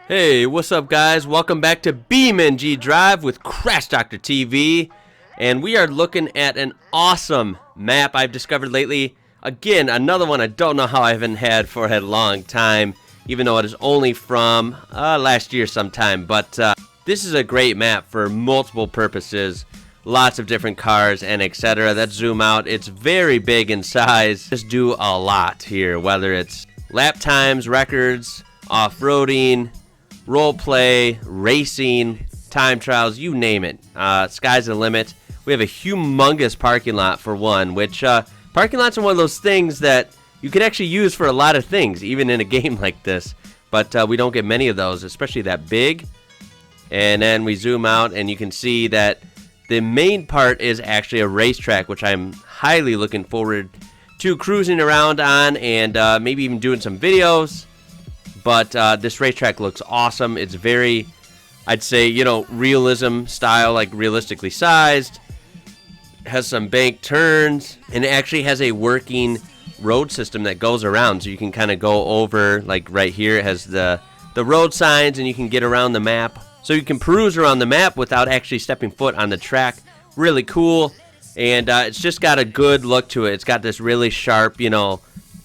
Hey, what's up guys? Welcome back to BeamNG Drive with Crash Doctor TV. And we are looking at an awesome map I've discovered lately. Again, another one I don't know how I haven't had for a long time, even though it is only from last year sometime. But this is a great map for multiple purposes. Lots of different cars and etc. Let's zoom out. It's very big in size. Just do a lot here, whether it's lap times, records, off-roading, role play, racing, time trials, you name it. Sky's the limit. We have a humongous parking lot for one, which parking lots are one of those things that you can actually use for a lot of things, even in a game like this. But we don't get many of those, especially that big. And then we zoom out and you can see that the main part is actually a racetrack, which I'm highly looking forward to cruising around on and maybe even doing some videos. But this racetrack looks awesome. It's very, I'd say, realism style, like realistically sized. Has some bank turns, and it actually has a working road system that goes around. So you can kind of go over, like right here, it has the road signs, and you can get around the map. So you can peruse around the map without actually stepping foot on the track. Really cool. And it's just got a good look to it. It's got this really sharp,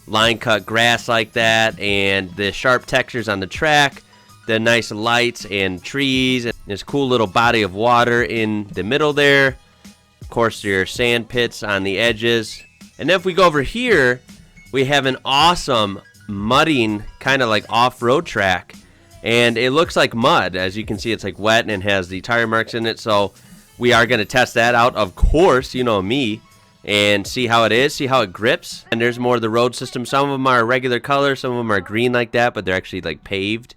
line cut grass like that, and the sharp textures on the track, the nice lights and trees, and this cool little body of water in the middle there. Of course, your sand pits on the edges. And then if we go over here, we have an awesome mudding kind of like off-road track, and it looks like mud. As you can see, it's like wet and has the tire marks in it. So we are going to test that out, of course, me, and see how it is, see how it grips. And there's more of the road system. Some of them are regular color, some of them are green like that, but they're actually like paved.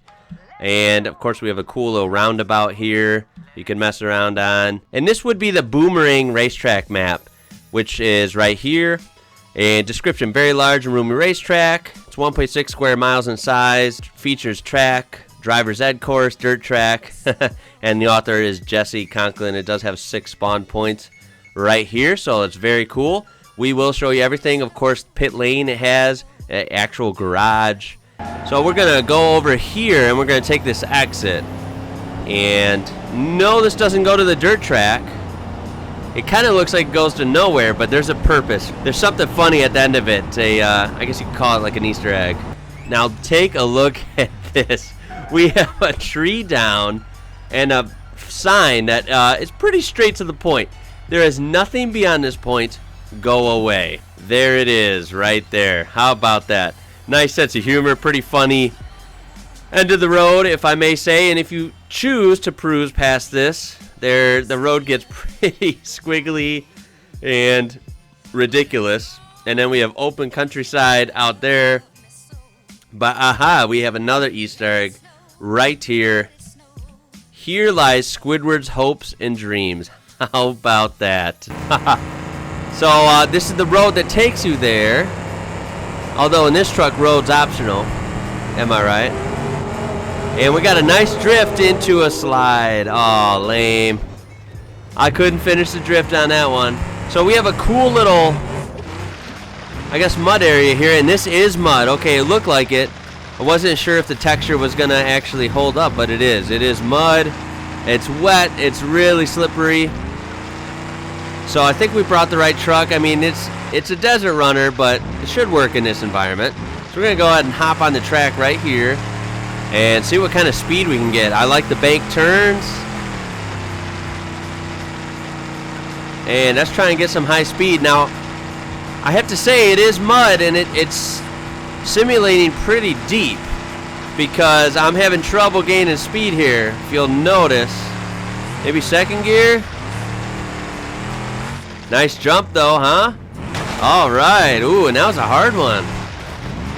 And of course we have a cool little roundabout here you can mess around on. And this would be the Boomerang racetrack map, which is right here. And description: very large and roomy racetrack. It's 1.6 square miles in size. Features track, driver's ed course, dirt track. And the author is Jesse Conklin. It does have 6 spawn points right here, so it's very cool. We will show you everything. Of course, pit lane, it has an actual garage. So we're gonna go over here and we're gonna take this exit. And no, this doesn't go to the dirt track. It kind of looks like it goes to nowhere, but there's a purpose. There's something funny at the end of it. I guess you could call it like an Easter egg. Now take a look at this. We have a tree down and a sign that is pretty straight to the point. There is nothing beyond this point. Go away. There it is, right there. How about that? Nice sense of humor, pretty funny end of the road, if I may say. And if you choose to peruse past this, the road gets pretty squiggly and ridiculous. And then we have open countryside out there. But aha, we have another Easter egg right here. Here lies Squidward's hopes and dreams. How about that? So this is the road that takes you there. Although in this truck, road's optional. Am I right? And we got a nice drift into a slide. Aw, lame. I couldn't finish the drift on that one. So we have a cool little, I guess, mud area here. And this is mud. Okay, it looked like it. I wasn't sure if the texture was going to actually hold up, but it is. It is mud. It's wet. It's really slippery. So I think we brought the right truck. I mean, it's a desert runner, but it should work in this environment. So we're going to go ahead and hop on the track right here and see what kind of speed we can get. I like the bank turns. And let's try and get some high speed. Now, I have to say it is mud, and it's simulating pretty deep because I'm having trouble gaining speed here. If you'll notice, maybe second gear. Nice jump though, huh? All right. Ooh, and that was a hard one.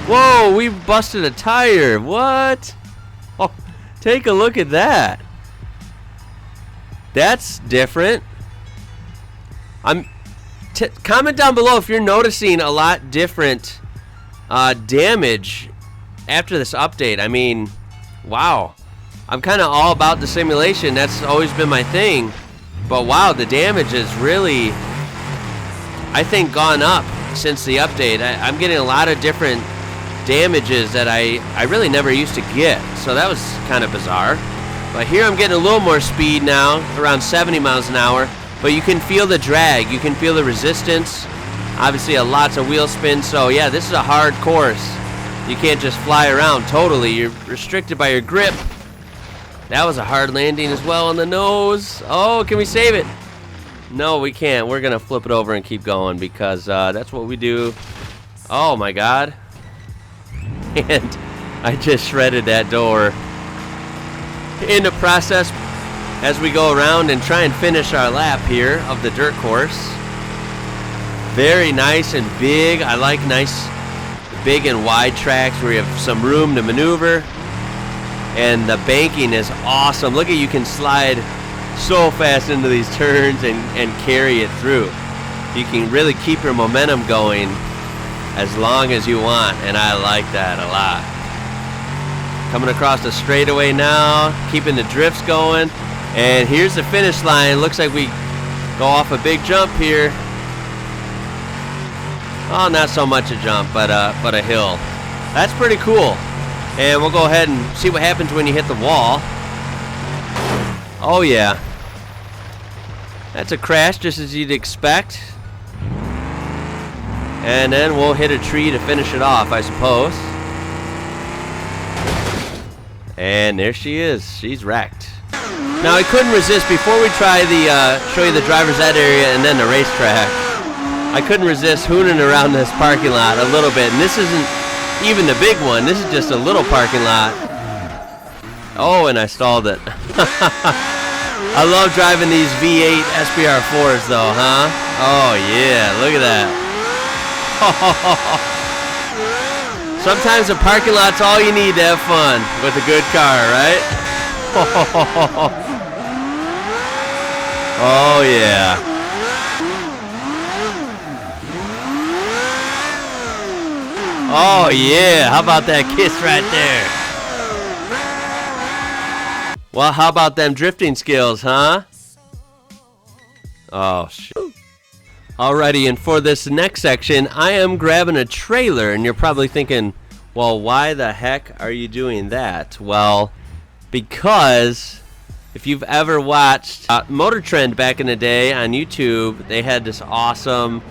Whoa, we busted a tire. What? Oh, take a look at that. That's different. Comment down below if you're noticing a lot different damage after this update. I mean, wow. I'm kind of all about the simulation. That's always been my thing. But wow, the damage is really, I think, gone up since the update. I'm getting a lot of different damages that I really never used to get. So that was kind of bizarre. But here I'm getting a little more speed now, around 70 miles an hour. But you can feel the drag, you can feel the resistance. Obviously, lots of wheel spin. So yeah, this is a hard course. You can't just fly around totally. You're restricted by your grip. That was a hard landing as well on the nose. Oh, can we save it? No, we can't. We're gonna flip it over and keep going because that's what we do. Oh my God. And I just shredded that door. In the process, as we go around and try and finish our lap here of the dirt course. Very nice and big. I like nice big and wide tracks where you have some room to maneuver. And the banking is awesome. Look at, you can slide so fast into these turns and carry it through. You can really keep your momentum going as long as you want, and I like that a lot. Coming across the straightaway now, keeping the drifts going. And here's the finish line. Looks like we go off a big jump here. Oh, not so much a jump, but a hill. That's pretty cool. And we'll go ahead and see what happens when you hit the wall. Oh yeah. That's a crash just as you'd expect. And then we'll hit a tree to finish it off, I suppose. And there she is. She's wrecked. Now I couldn't resist, before we try the show you the driver's ed area and then the racetrack, I couldn't resist hooning around this parking lot a little bit. And this isn't even the big one. This is just a little parking lot. Oh, and I stalled it. I love driving these V8 SBR4s though, huh? Oh yeah, look at that. Sometimes a parking lot's all you need to have fun with a good car, right? Oh yeah. Oh yeah, how about that kiss right there? Well, how about them drifting skills, huh? Oh, shoot. Alrighty, and for this next section, I am grabbing a trailer, and you're probably thinking, well, why the heck are you doing that? Well, because if you've ever watched Motor Trend back in the day on YouTube, they had this awesome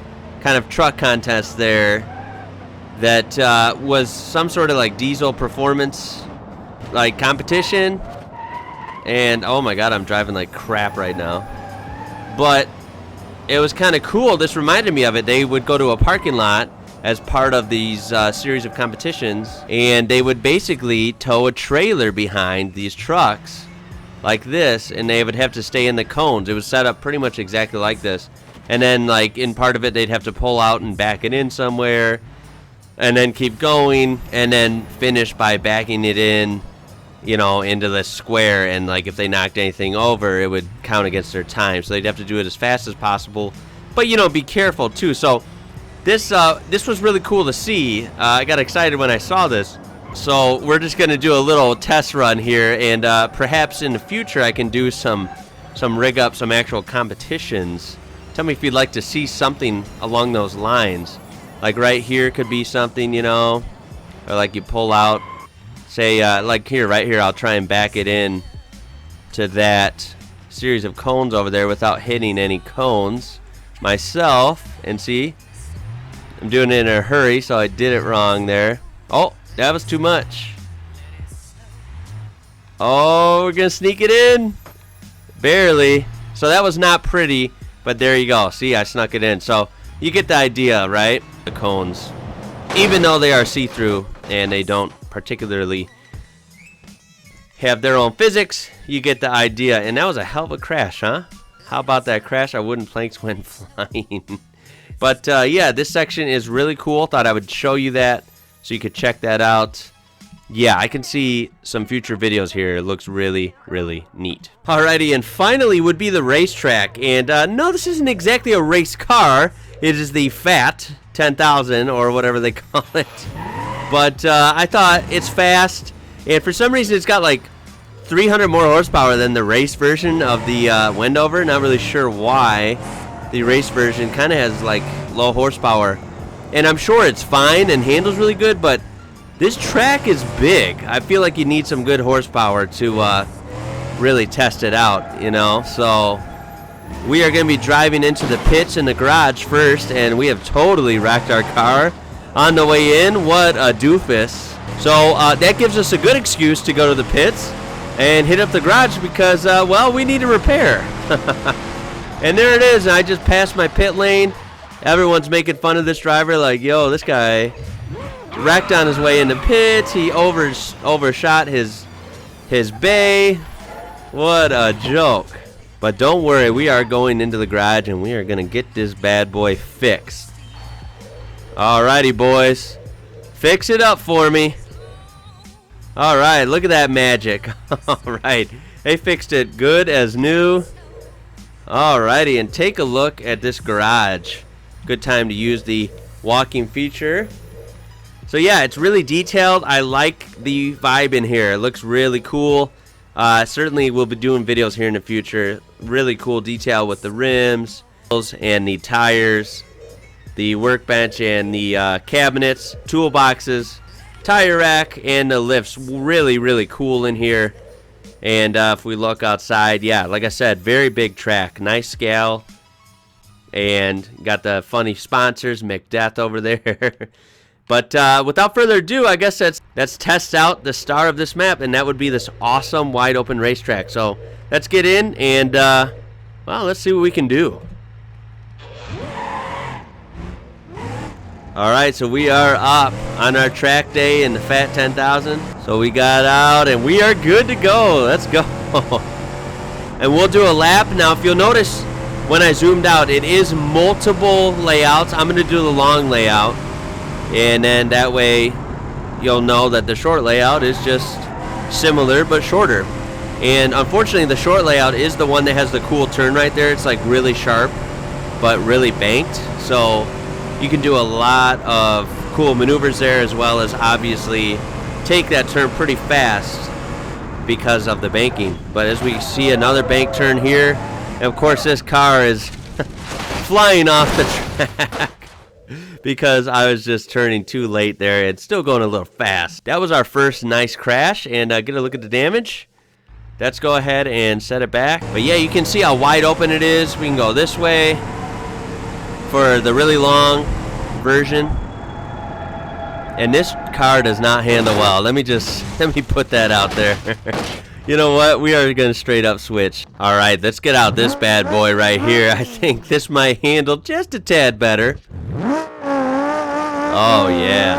kind of truck contest there that was some sort of like diesel performance like competition. And oh my God, I'm driving like crap right now. But it was kind of cool. This reminded me of it. They would go to a parking lot as part of these series of competitions, and they would basically tow a trailer behind these trucks like this, and they would have to stay in the cones. It was set up pretty much exactly like this. And then like in part of it, they'd have to pull out and back it in somewhere, and then keep going, and then finish by backing it in, you know, into the square. And like if they knocked anything over, it would count against their time. So they'd have to do it as fast as possible, but you know, be careful too. So this was really cool to see. I got excited when I saw this. So we're just gonna do a little test run here, and perhaps in the future I can do some rig up some actual competitions. Tell me if you'd like to see something along those lines. Like right here could be something, you know, or like you pull out, say like here, right here, I'll try and back it in to that series of cones over there without hitting any cones myself. And see, I'm doing it in a hurry, so I did it wrong there. Oh, that was too much. Oh, we're gonna sneak it in. Barely. So that was not pretty, but there you go. See, I snuck it in. So you get the idea, right? The cones, even though they are see-through and they don't particularly have their own physics, you get the idea. And that was a hell of a crash, huh? How about that crash? Our wooden planks went flying. But yeah, this section is really cool. Thought I would show you that so you could check that out. Yeah, I can see some future videos here. It looks really, really neat. Alrighty, and finally would be the racetrack. And no, this isn't exactly a race car. It is the FAT 10,000 or whatever they call it. But I thought it's fast, and for some reason it's got like 300 more horsepower than the race version of the Wendover. Not really sure why. The race version kind of has like low horsepower, and I'm sure it's fine and handles really good, but This track is big. I feel like you need some good horsepower to really test it out, you know. So we are going to be driving into the pits in the garage first, and we have totally wrecked our car on the way in. What a doofus. So that gives us a good excuse to go to the pits and hit up the garage because, well, we need a repair. And there it is. I just passed my pit lane. Everyone's making fun of this driver like, yo, this guy wrecked on his way into pits. He overshot his bay. What a joke. But don't worry, we are going into the garage and we are going to get this bad boy fixed. Alrighty, boys. Fix it up for me. Alright, look at that magic. Alright, they fixed it good as new. Alrighty, and take a look at this garage. Good time to use the walking feature. So yeah, it's really detailed. I like the vibe in here. It looks really cool. Certainly we'll be doing videos here in the future. Really cool detail with the rims and the tires, the workbench and the cabinets, toolboxes, tire rack, and the lifts. Really, really cool in here. And if we look outside, yeah, like I said, very big track. Nice scale. And got the funny sponsors, McDeath over there. But without further ado, I guess let's test out the star of this map, and that would be this awesome wide open racetrack. So let's get in and, well, let's see what we can do. Alright, so we are up on our track day in the Fat 10,000. So we got out and we are good to go. Let's go. And we'll do a lap. Now, if you'll notice, when I zoomed out, it is multiple layouts. I'm going to do the long layout. And then that way you'll know that the short layout is just similar but shorter. And unfortunately, the short layout is the one that has the cool turn right there. It's like really sharp but really banked. So you can do a lot of cool maneuvers there, as well as obviously take that turn pretty fast because of the banking. But as we see another bank turn here, and of course this car is flying off the track because I was just turning too late there and still going a little fast. That was our first nice crash, and get a look at the damage. Let's go ahead and set it back. But yeah, you can see how wide open it is. We can go this way for the really long version, and this car does not handle well. Let me put that out there. You know what, we are gonna straight up switch. All right, let's get out this bad boy right here. I think this might handle just a tad better. Oh yeah,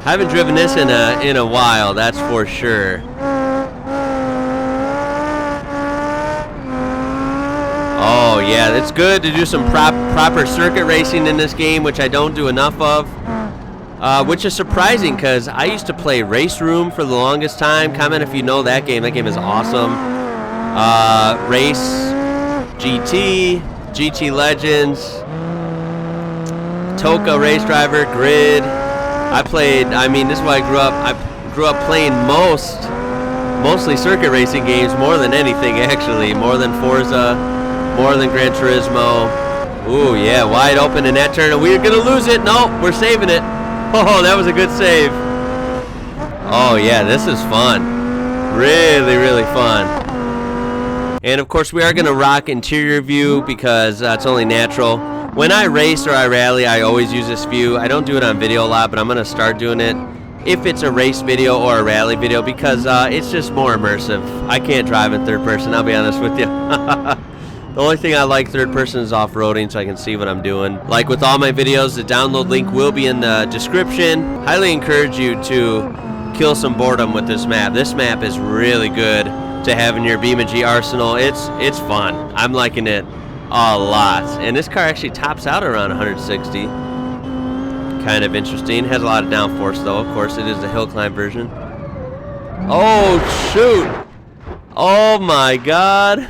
haven't driven this in a while, that's for sure. Oh yeah, it's good to do some proper circuit racing in this game, which I don't do enough of. Which is surprising because I used to play Race Room for the longest time. Comment if you know that game. That game is awesome. Race, GT, GT Legends, Toka Race Driver, Grid. I mean, this is why I grew up playing mostly circuit racing games more than anything, actually. More than Forza, more than Gran Turismo. Ooh, yeah, wide open in that turn, and we're gonna lose it. No, we're saving it. Oh, that was a good save. Oh yeah, this is fun. Really, really fun. And of course, we are gonna rock interior view because it's only natural. When I race or I rally, I always use this view. I don't do it on video a lot, but I'm gonna start doing it if it's a race video or a rally video because it's just more immersive. I can't drive in third person, I'll be honest with you. The only thing I like third person is off-roading, so I can see what I'm doing. Like with all my videos, the download link will be in the description. Highly encourage you to kill some boredom with this map. This map is really good to have in your BeamNG arsenal. It's fun. I'm liking it a lot. And this car actually tops out around 160. Kind of interesting. Has a lot of downforce though. Of course, it is the hill climb version. Oh, shoot. Oh my god.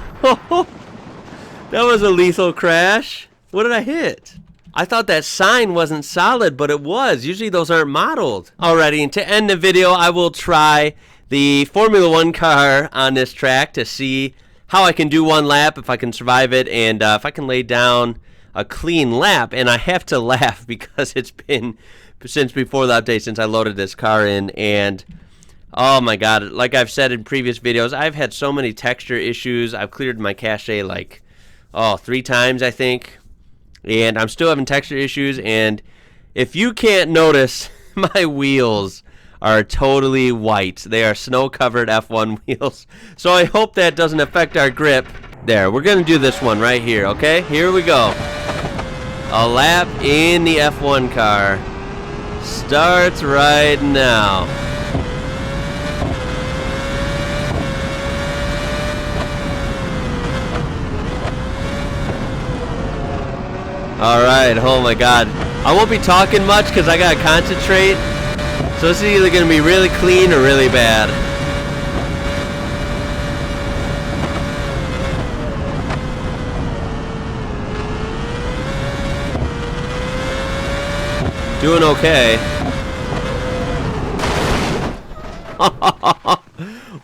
That was a lethal crash. What did I hit? I thought that sign wasn't solid, but it was. Usually those aren't modeled. Alrighty, and to end the video, I will try the Formula 1 car on this track to see how I can do one lap, if I can survive it, and if I can lay down a clean lap. And I have to laugh because it's been since before the update, since I loaded this car in, and oh my god, like I've said in previous videos, I've had so many texture issues. I've cleared my cache like 3 times, I think, and I'm still having texture issues. And if you can't notice, my wheels are totally white. They are snow-covered F1 wheels, so I hope that doesn't affect our grip. There, we're gonna do this one right here, okay? Here we go. A lap in the F1 car starts right now. Alright, oh my god. I won't be talking much because I gotta concentrate. So this is either gonna be really clean or really bad. Doing okay.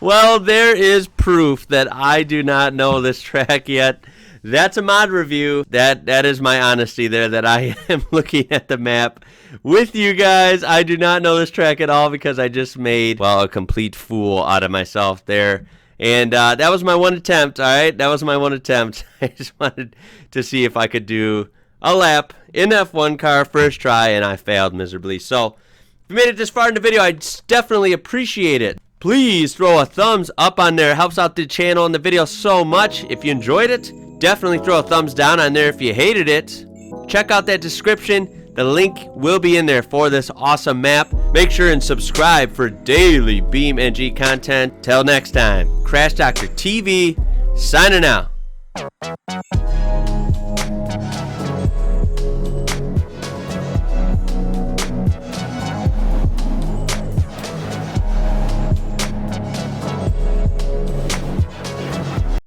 Well, there is proof that I do not know this track yet. That's a mod review. That is my honesty there, that I am looking at the map with you guys. I do not know this track at all because I just made, well, a complete fool out of myself there. And that was my one attempt, alright? That was my one attempt. I just wanted to see if I could do a lap in F1 car first try, and I failed miserably. So if you made it this far in the video, I definitely appreciate it. Please throw a thumbs up on there. It helps out the channel and the video so much. If you enjoyed it, definitely throw a thumbs down on there if you hated it. Check out that description. The link will be in there for this awesome map. Make sure and subscribe for daily BeamNG content. Till next time, Crash Doctor TV signing out.